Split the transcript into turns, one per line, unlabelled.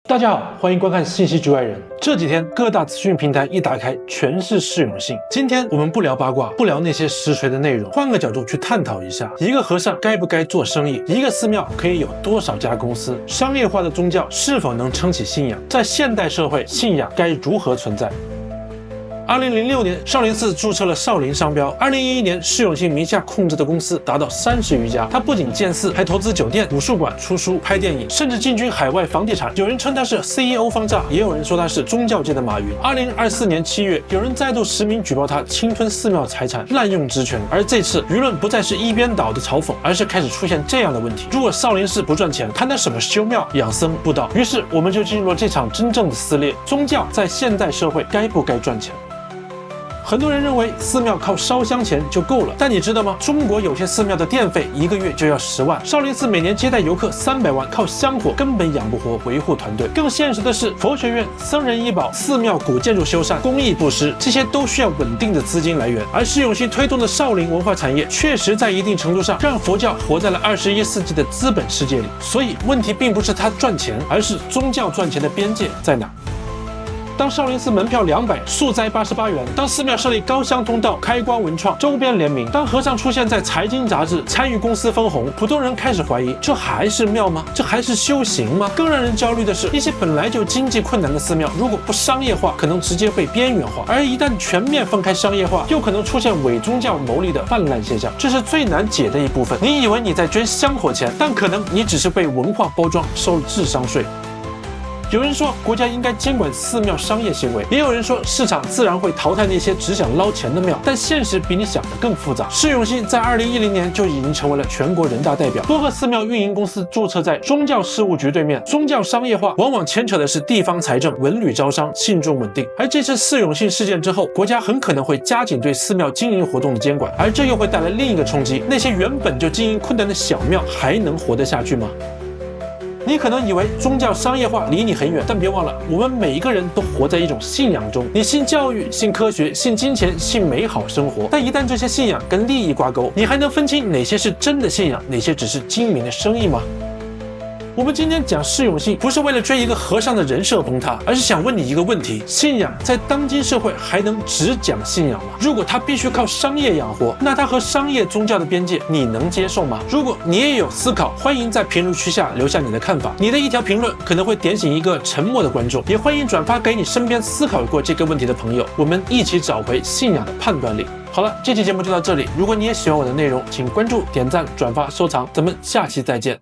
大家好，欢迎观看信息局外人。这几天各大资讯平台一打开，全是适用性。今天我们不聊八卦，不聊那些实锤的内容，换个角度去探讨一下：一个和尚该不该做生意？一个寺庙可以有多少家公司？商业化的宗教是否能撑起信仰？在现代社会，信仰该如何存在？2006年，少林寺注册了少林商标。2011年，释永信名下控制的公司达到30余家。他不仅建寺，还投资酒店、武术馆、出书、拍电影，甚至进军海外房地产。有人称他是 CEO 方丈，也有人说他是宗教界的马云。2024年7月，有人再度实名举报他侵吞寺庙财产、滥用职权。而这次，舆论不再是一边倒的嘲讽，而是开始出现这样的问题：如果少林寺不赚钱，谈什么修庙、养僧、布道？于是，我们就进入了这场真正的撕裂：宗教在现代社会该不该赚钱？很多人认为寺庙靠烧香钱就够了，但你知道吗？中国有些寺庙的电费1个月就要10万，少林寺每年接待游客300万，靠香火根本养不活维护团队。更现实的是，佛学院、僧人医保、寺庙古建筑修缮、公益布施，这些都需要稳定的资金来源。而释永信推动的少林文化产业，确实在一定程度上让佛教活在了21世纪的资本世界里。所以问题并不是他赚钱，而是宗教赚钱的边界在哪？当少林寺门票200，素斋88元；当寺庙设立高香通道、开光文创、周边联名；当和尚出现在财经杂志、参与公司分红，普通人开始怀疑：这还是庙吗？这还是修行吗？更让人焦虑的是，一些本来就经济困难的寺庙，如果不商业化，可能直接被边缘化；而一旦全面分开商业化，又可能出现伪宗教牟利的泛滥现象。这是最难解的一部分。你以为你在捐香火钱，但可能你只是被文化包装收了智商税。有人说国家应该监管寺庙商业行为，也有人说市场自然会淘汰那些只想捞钱的庙。但现实比你想的更复杂。释永信在2010年就已经成为了全国人大代表，多个寺庙运营公司注册在宗教事务局对面。宗教商业化往往牵扯的是地方财政、文旅招商、信众稳定。而这次释永信事件之后，国家很可能会加紧对寺庙经营活动的监管，而这又会带来另一个冲击：那些原本就经营困难的小庙还能活得下去吗？你可能以为宗教商业化离你很远，但别忘了，我们每一个人都活在一种信仰中。你信教育、信科学、信金钱、信美好生活，但一旦这些信仰跟利益挂钩，你还能分清哪些是真的信仰，哪些只是精明的生意吗？我们今天讲释永信，不是为了追一个和尚的人设崩塌，而是想问你一个问题：信仰在当今社会还能只讲信仰吗？如果它必须靠商业养活，那它和商业宗教的边界你能接受吗？如果你也有思考，欢迎在评论区下留下你的看法。你的一条评论可能会点醒一个沉默的观众，也欢迎转发给你身边思考过这个问题的朋友，我们一起找回信仰的判断力。好了，这期节目就到这里。如果你也喜欢我的内容，请关注、点赞、转发、收藏，咱们下期再见。